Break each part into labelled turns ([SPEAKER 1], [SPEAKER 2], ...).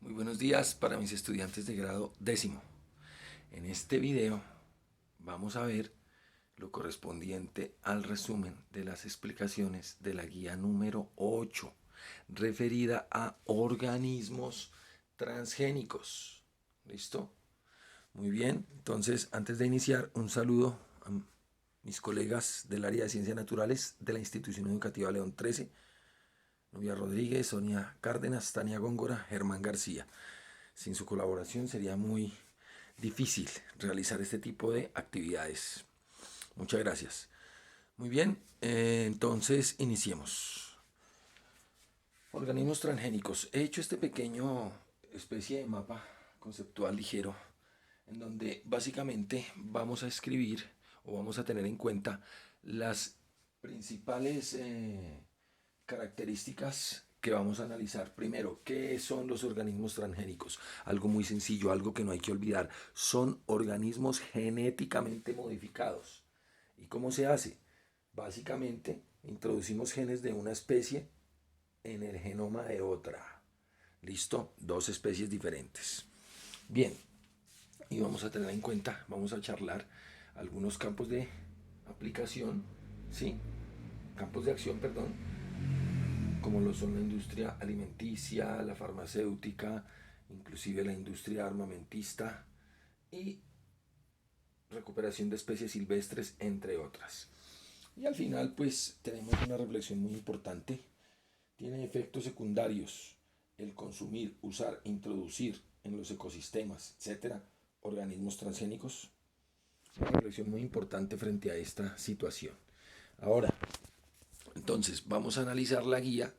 [SPEAKER 1] Muy buenos días para mis estudiantes de grado décimo. En este video vamos a ver lo correspondiente al resumen de las explicaciones de la guía número 8, referida a organismos transgénicos. ¿Listo? Muy bien, entonces antes de iniciar, un saludo a mis colegas del área de ciencias naturales de la institución educativa León 13, Novia Rodríguez, Sonia Cárdenas, Tania Góngora, Germán García. Sin su colaboración sería muy difícil realizar este tipo de actividades. Muchas gracias. Muy bien, entonces iniciemos. Organismos transgénicos. He hecho este pequeño especie de mapa conceptual ligero en donde básicamente vamos a escribir o vamos a tener en cuenta las principales características que vamos a analizar. Primero, ¿qué son los organismos transgénicos? Algo muy sencillo, algo que no hay que olvidar. Son organismos genéticamente modificados. ¿Y cómo se hace? Básicamente, introducimos genes de una especie en el genoma de otra. ¿Listo? Dos especies diferentes. Bien, y vamos a tener en cuenta, vamos a charlar algunos campos de aplicación, ¿sí? Campos de acción, perdón, como lo son la industria alimenticia, la farmacéutica, inclusive la industria armamentista y recuperación de especies silvestres, entre otras. Y al final, pues tenemos una reflexión muy importante. Tiene efectos secundarios el consumir, usar, introducir en los ecosistemas, etcétera, organismos transgénicos. Una reflexión muy importante frente a esta situación. Ahora, entonces, vamos a analizar la guía,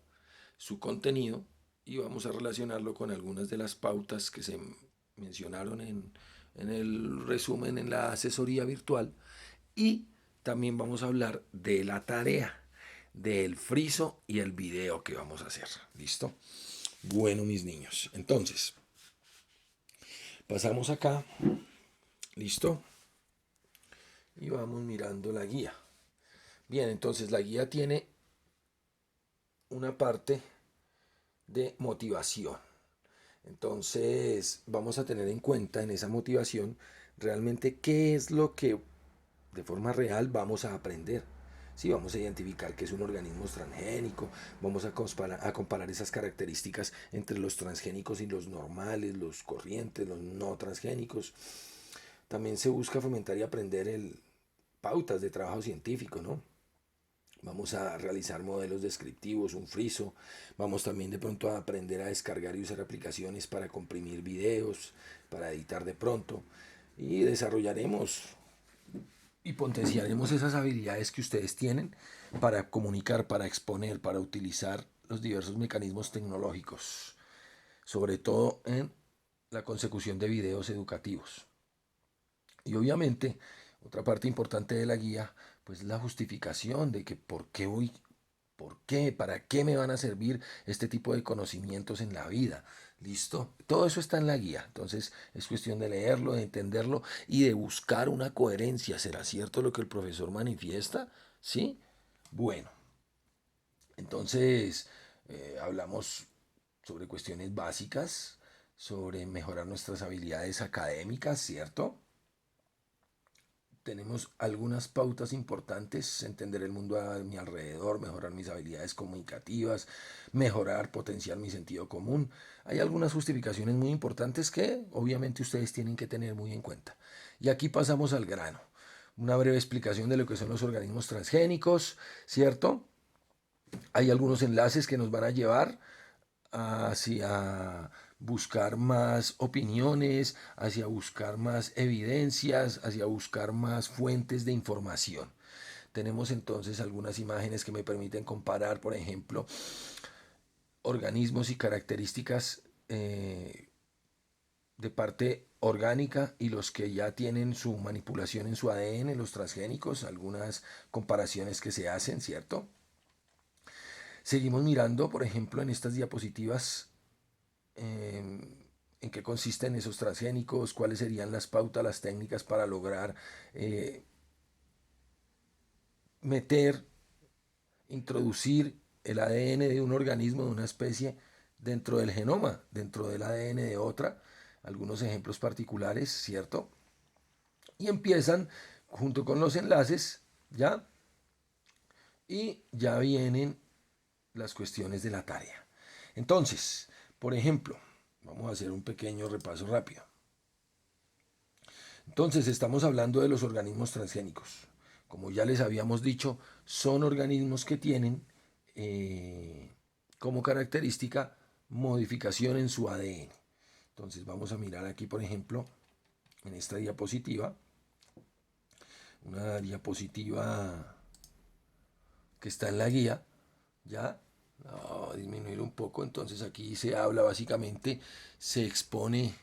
[SPEAKER 1] su contenido, y vamos a relacionarlo con algunas de las pautas que se mencionaron en el resumen, en la asesoría virtual, y también vamos a hablar de la tarea, del friso y el video que vamos a hacer. ¿Listo? Bueno, mis niños, entonces, pasamos acá, ¿listo? Y vamos mirando la guía. Bien, entonces la guía tiene una parte de motivación. Entonces vamos a tener en cuenta en esa motivación realmente qué es lo que de forma real vamos a aprender. Sí, vamos a identificar qué es un organismo transgénico, vamos a comparar esas características entre los transgénicos y los normales, los corrientes, los no transgénicos. También se busca fomentar y aprender pautas de trabajo científico, ¿no? Vamos a realizar modelos descriptivos, un friso. Vamos también de pronto a aprender a descargar y usar aplicaciones para comprimir videos, para editar de pronto. Y desarrollaremos y potenciaremos esas habilidades que ustedes tienen para comunicar, para exponer, para utilizar los diversos mecanismos tecnológicos, sobre todo en la consecución de videos educativos. Y obviamente, otra parte importante de la guía, pues la justificación de que por qué, para qué me van a servir este tipo de conocimientos en la vida. ¿Listo? Todo eso está en la guía. Entonces es cuestión de leerlo, de entenderlo y de buscar una coherencia. ¿Será cierto lo que el profesor manifiesta? ¿Sí? Bueno, entonces hablamos sobre cuestiones básicas, sobre mejorar nuestras habilidades académicas, ¿cierto? Tenemos algunas pautas importantes: entender el mundo a mi alrededor, mejorar mis habilidades comunicativas, mejorar, potenciar mi sentido común. Hay algunas justificaciones muy importantes que obviamente ustedes tienen que tener muy en cuenta. Y aquí pasamos al grano. Una breve explicación de lo que son los organismos transgénicos, ¿cierto? Hay algunos enlaces que nos van a llevar hacia buscar más opiniones, hacia buscar más evidencias, hacia buscar más fuentes de información. Tenemos entonces algunas imágenes que me permiten comparar, por ejemplo, organismos y características de parte orgánica y los que ya tienen su manipulación en su ADN, los transgénicos, algunas comparaciones que se hacen, ¿cierto? Seguimos mirando, por ejemplo, en estas diapositivas en qué consisten esos transgénicos, cuáles serían las pautas, las técnicas para lograr eh, meter, introducir el ADN de un organismo, de una especie dentro del genoma, dentro del ADN de otra, algunos ejemplos particulares, ¿cierto? Y empiezan junto con los enlaces, ¿ya? Y ya vienen las cuestiones de la tarea. Entonces, por ejemplo, vamos a hacer un pequeño repaso rápido. Entonces, estamos hablando de los organismos transgénicos. Como ya les habíamos dicho, son organismos que tienen como característica modificación en su ADN. Entonces, vamos a mirar aquí, por ejemplo, en esta diapositiva, una diapositiva que está en la guía, ¿ya? Vamos a disminuir un poco, entonces aquí se habla básicamente, se expone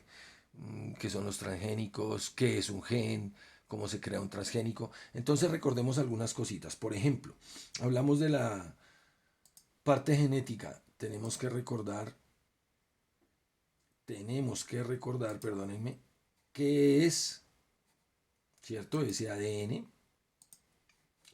[SPEAKER 1] qué son los transgénicos, qué es un gen, cómo se crea un transgénico. Entonces recordemos algunas cositas. Por ejemplo, hablamos de la parte genética. Tenemos que recordar, perdónenme, qué es, ¿cierto? Ese ADN.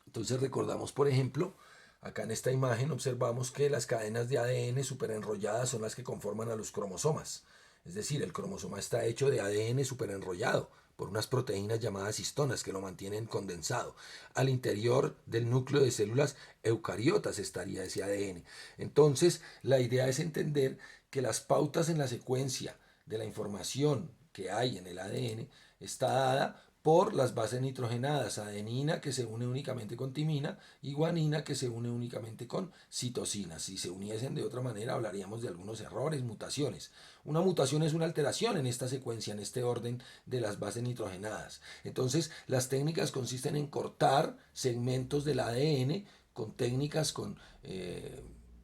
[SPEAKER 1] Entonces recordamos, por ejemplo, acá en esta imagen observamos que las cadenas de ADN superenrolladas son las que conforman a los cromosomas. Es decir, el cromosoma está hecho de ADN superenrollado por unas proteínas llamadas histonas que lo mantienen condensado. Al interior del núcleo de células eucariotas estaría ese ADN. Entonces, la idea es entender que las pautas en la secuencia de la información que hay en el ADN está dada por las bases nitrogenadas, adenina que se une únicamente con timina y guanina que se une únicamente con citosina. Si se uniesen de otra manera hablaríamos de algunos errores, mutaciones. Una mutación es una alteración en esta secuencia, en este orden de las bases nitrogenadas. Entonces, las técnicas consisten en cortar segmentos del ADN con técnicas con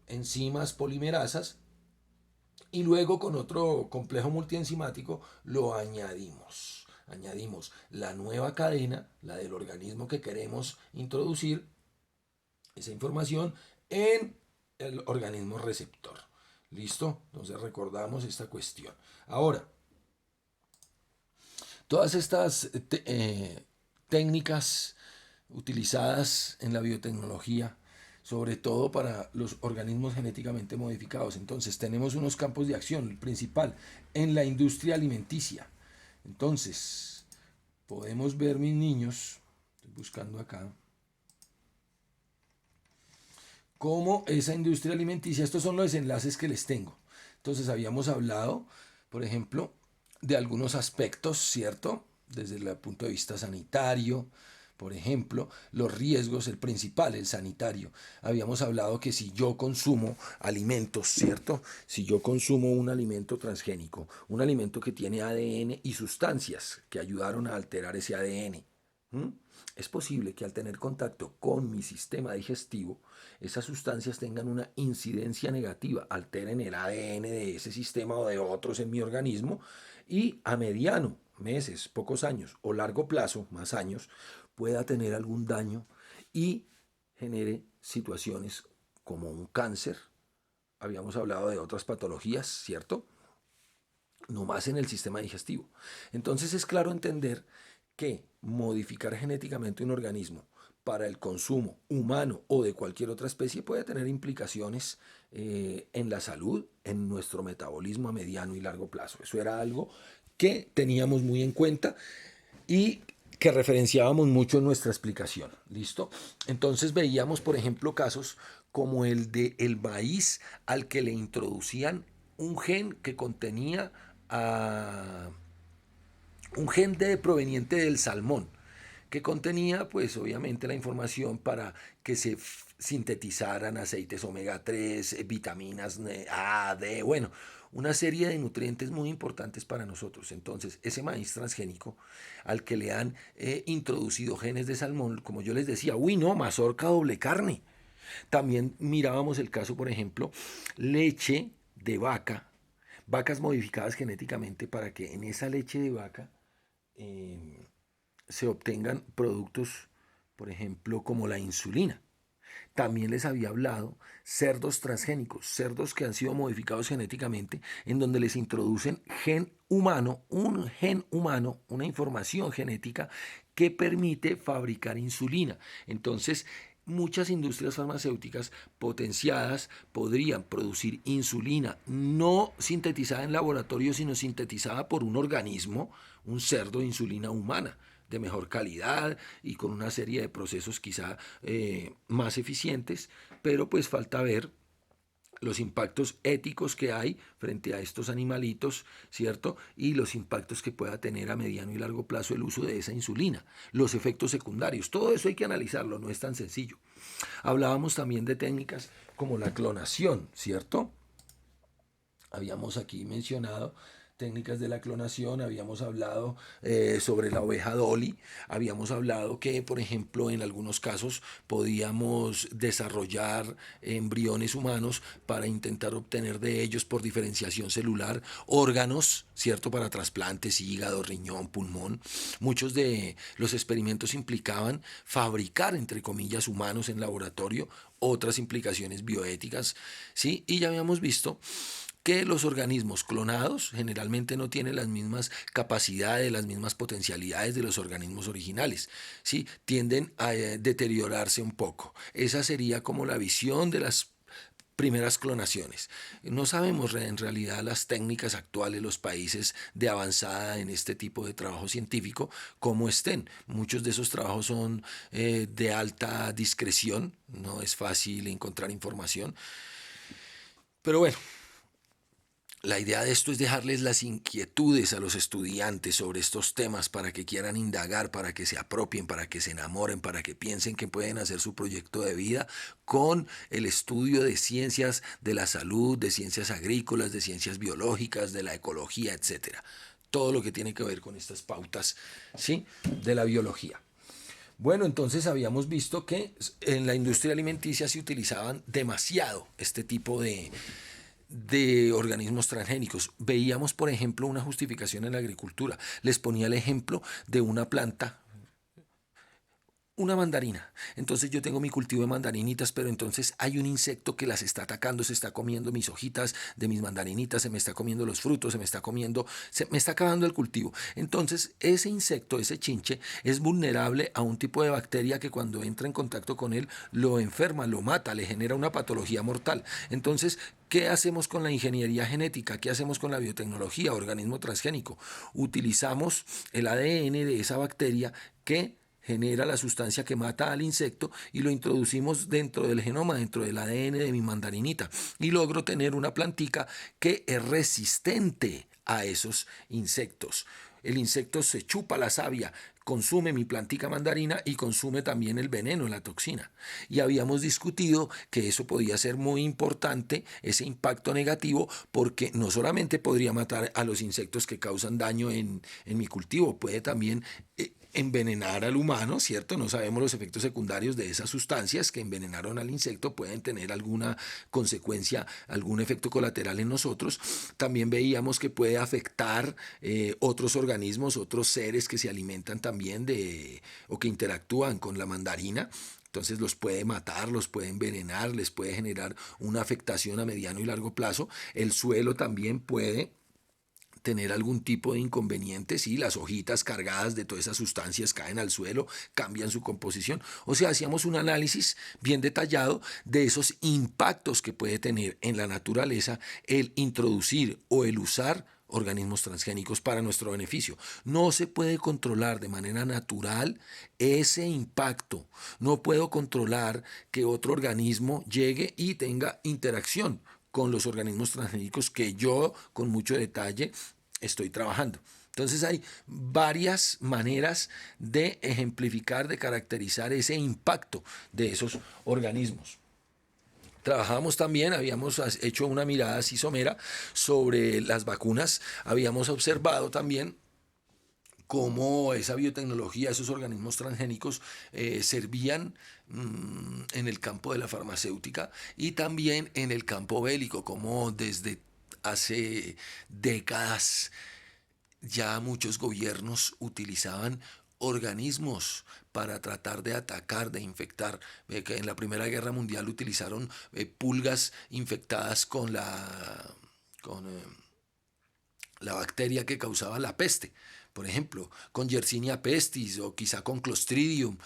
[SPEAKER 1] enzimas polimerasas y luego con otro complejo multienzimático lo añadimos la nueva cadena, la del organismo que queremos introducir, esa información en el organismo receptor. ¿Listo? Entonces recordamos esta cuestión. Ahora, todas estas técnicas utilizadas en la biotecnología, sobre todo para los organismos genéticamente modificados. Entonces tenemos unos campos de acción, el principal, en la industria alimenticia. Entonces, podemos ver, mis niños, estoy buscando acá, cómo esa industria alimenticia, estos son los enlaces que les tengo. Entonces, habíamos hablado, por ejemplo, de algunos aspectos, ¿cierto? Desde el punto de vista sanitario, por ejemplo, los riesgos, el principal, el sanitario. Habíamos hablado que si yo consumo alimentos, ¿cierto? Si yo consumo un alimento transgénico, un alimento que tiene ADN y sustancias que ayudaron a alterar ese ADN, es posible que al tener contacto con mi sistema digestivo, esas sustancias tengan una incidencia negativa, alteren el ADN de ese sistema o de otros en mi organismo y a mediano, meses, pocos años o largo plazo, más años, pueda tener algún daño y genere situaciones como un cáncer. Habíamos hablado de otras patologías, ¿cierto? No más en el sistema digestivo. Entonces es claro entender que modificar genéticamente un organismo para el consumo humano o de cualquier otra especie puede tener implicaciones en la salud, en nuestro metabolismo a mediano y largo plazo. Eso era algo que teníamos muy en cuenta y que referenciábamos mucho en nuestra explicación. ¿Listo? Entonces veíamos, por ejemplo, casos como el de el maíz al que le introducían un gen que contenía un gen proveniente del salmón, que contenía pues obviamente la información para que se sintetizaran aceites omega 3, vitaminas A, D, bueno, una serie de nutrientes muy importantes para nosotros. Entonces, ese maíz transgénico al que le han introducido genes de salmón, como yo les decía, uy, no, mazorca doble carne. También mirábamos el caso, por ejemplo, leche de vaca, vacas modificadas genéticamente para que en esa leche de vaca se obtengan productos, por ejemplo, como la insulina. También les había hablado cerdos transgénicos, cerdos que han sido modificados genéticamente, en donde les introducen un gen humano, una información genética que permite fabricar insulina. Entonces, muchas industrias farmacéuticas potenciadas podrían producir insulina no sintetizada en laboratorio, sino sintetizada por un organismo, un cerdo de insulina humana de mejor calidad y con una serie de procesos quizá más eficientes, pero pues falta ver los impactos éticos que hay frente a estos animalitos, ¿cierto? Y los impactos que pueda tener a mediano y largo plazo el uso de esa insulina, los efectos secundarios, todo eso hay que analizarlo, no es tan sencillo. Hablábamos también de técnicas como la clonación, ¿cierto? Habíamos aquí mencionado técnicas de la clonación, habíamos hablado sobre la oveja Dolly, habíamos hablado que, por ejemplo, en algunos casos podíamos desarrollar embriones humanos para intentar obtener de ellos por diferenciación celular órganos, ¿cierto? Para trasplantes, hígado, riñón, pulmón. Muchos de los experimentos implicaban fabricar, entre comillas, humanos en laboratorio, otras implicaciones bioéticas, ¿sí? Y ya habíamos visto que los organismos clonados generalmente no tienen las mismas capacidades, las mismas potencialidades de los organismos originales, ¿sí? Tienden a deteriorarse un poco. Esa sería como la visión de las primeras clonaciones. No sabemos en realidad las técnicas actuales, los países de avanzada en este tipo de trabajo científico, cómo estén. Muchos de esos trabajos son de alta discreción, no es fácil encontrar información. Pero bueno, la idea de esto es dejarles las inquietudes a los estudiantes sobre estos temas para que quieran indagar, para que se apropien, para que se enamoren, para que piensen que pueden hacer su proyecto de vida con el estudio de ciencias de la salud, de ciencias agrícolas, de ciencias biológicas, de la ecología, etcétera. Todo lo que tiene que ver con estas pautas, ¿sí? De la biología. Bueno, entonces habíamos visto que en la industria alimenticia se utilizaban demasiado este tipo de organismos transgénicos. Veíamos, por ejemplo, una justificación en la agricultura. Les ponía el ejemplo de una planta, una mandarina. Entonces yo tengo mi cultivo de mandarinitas, pero entonces hay un insecto que las está atacando, se está comiendo mis hojitas de mis mandarinitas, se me está comiendo los frutos, se me está acabando el cultivo. Entonces ese insecto, ese chinche, es vulnerable a un tipo de bacteria que cuando entra en contacto con él lo enferma, lo mata, le genera una patología mortal. Entonces, ¿qué hacemos con la ingeniería genética? ¿Qué hacemos con la biotecnología, organismo transgénico? Utilizamos el ADN de esa bacteria que genera la sustancia que mata al insecto y lo introducimos dentro del genoma, dentro del ADN de mi mandarinita y logro tener una plantica que es resistente a esos insectos. El insecto se chupa la savia, consume mi plantica mandarina y consume también el veneno, la toxina. Y habíamos discutido que eso podía ser muy importante, ese impacto negativo, porque no solamente podría matar a los insectos que causan daño en mi cultivo, puede también envenenar al humano, ¿cierto? No sabemos los efectos secundarios de esas sustancias que envenenaron al insecto, pueden tener alguna consecuencia, algún efecto colateral en nosotros. También veíamos que puede afectar otros organismos, otros seres que se alimentan también de o que interactúan con la mandarina. Entonces los puede matar, los puede envenenar, les puede generar una afectación a mediano y largo plazo. El suelo también puede tener algún tipo de inconveniente, si las hojitas cargadas de todas esas sustancias caen al suelo, cambian su composición. O sea, hacíamos un análisis bien detallado de esos impactos que puede tener en la naturaleza el introducir o el usar organismos transgénicos para nuestro beneficio. No se puede controlar de manera natural ese impacto. No puedo controlar que otro organismo llegue y tenga interacción con los organismos transgénicos que yo con mucho detalle estoy trabajando. Entonces hay varias maneras de ejemplificar, de caracterizar ese impacto de esos organismos. Trabajamos también, habíamos hecho una mirada así somera sobre las vacunas, habíamos observado también cómo esa biotecnología, esos organismos transgénicos servían en el campo de la farmacéutica y también en el campo bélico, como desde hace décadas ya muchos gobiernos utilizaban organismos para tratar de atacar, de infectar. Que en la Primera Guerra Mundial utilizaron pulgas infectadas con la bacteria que causaba la peste, por ejemplo, con Yersinia pestis o quizá con Clostridium.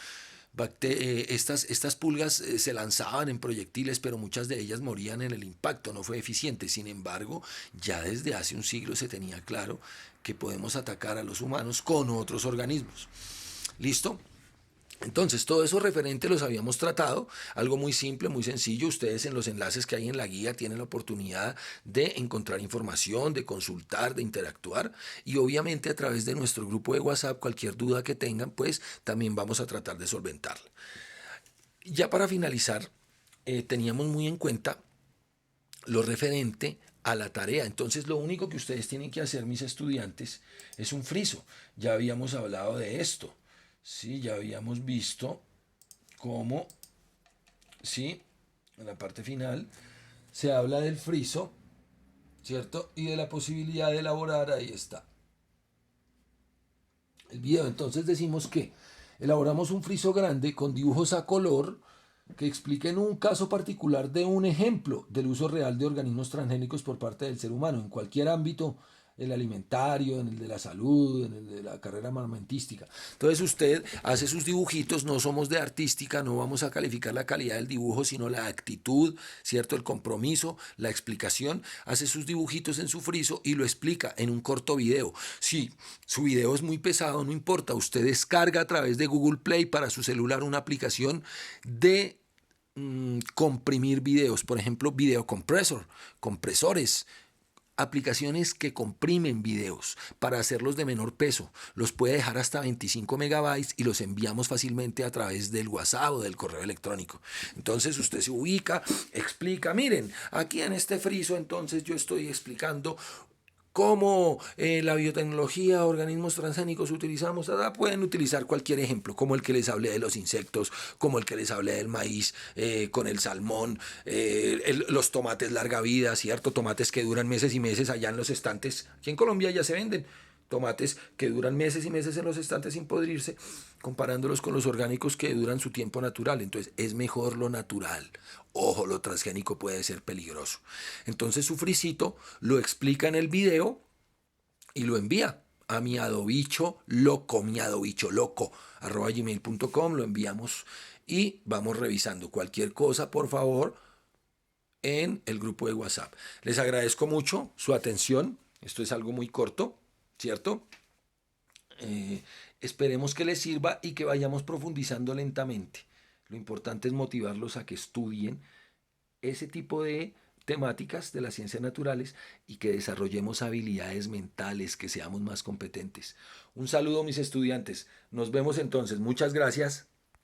[SPEAKER 1] Estas pulgas se lanzaban en proyectiles, pero muchas de ellas morían en el impacto, no fue eficiente. Sin embargo, ya desde hace un siglo se tenía claro que podemos atacar a los humanos con otros organismos. ¿Listo? Entonces, todo eso referente los habíamos tratado, algo muy simple, muy sencillo. Ustedes en los enlaces que hay en la guía tienen la oportunidad de encontrar información, de consultar, de interactuar y obviamente a través de nuestro grupo de WhatsApp, cualquier duda que tengan, pues también vamos a tratar de solventarla. Ya para finalizar, teníamos muy en cuenta lo referente a la tarea. Entonces lo único que ustedes tienen que hacer, mis estudiantes, es un friso. Ya habíamos hablado de esto. Sí, ya habíamos visto cómo, sí, en la parte final se habla del friso, ¿cierto? Y de la posibilidad de elaborar, ahí está, el video. Entonces decimos que elaboramos un friso grande con dibujos a color que expliquen un caso particular de un ejemplo del uso real de organismos transgénicos por parte del ser humano en cualquier ámbito, el alimentario, en el de la salud, en el de la carrera armamentística. Entonces usted hace sus dibujitos, no somos de artística, no vamos a calificar la calidad del dibujo, sino la actitud, ¿cierto? El compromiso, la explicación, hace sus dibujitos en su friso y lo explica en un corto video. Si su video es muy pesado, no importa, usted descarga a través de Google Play para su celular una aplicación de comprimir videos, por ejemplo, video compresor, compresores, aplicaciones que comprimen videos para hacerlos de menor peso. Los puede dejar hasta 25 megabytes y los enviamos fácilmente a través del WhatsApp o del correo electrónico. Entonces usted se ubica, explica, miren, aquí en este friso entonces yo estoy explicando cómo la biotecnología, organismos transgénicos utilizamos, pueden utilizar cualquier ejemplo, como el que les hablé de los insectos, como el que les hablé del maíz con el salmón, los tomates larga vida, ¿cierto? Tomates que duran meses y meses allá en los estantes. Aquí en Colombia ya se venden tomates que duran meses y meses en los estantes sin podrirse, comparándolos con los orgánicos que duran su tiempo natural. Entonces es mejor lo natural. Ojo, lo transgénico puede ser peligroso. Entonces su frisito lo explica en el video y lo envía a miadobicholoco, @gmail.com, lo enviamos y vamos revisando cualquier cosa, por favor, en el grupo de WhatsApp. Les agradezco mucho su atención. Esto es algo muy corto, ¿cierto? Esperemos que les sirva y que vayamos profundizando lentamente. Lo importante es motivarlos a que estudien ese tipo de temáticas de las ciencias naturales y que desarrollemos habilidades mentales, que seamos más competentes. Un saludo, mis estudiantes. Nos vemos entonces. Muchas gracias.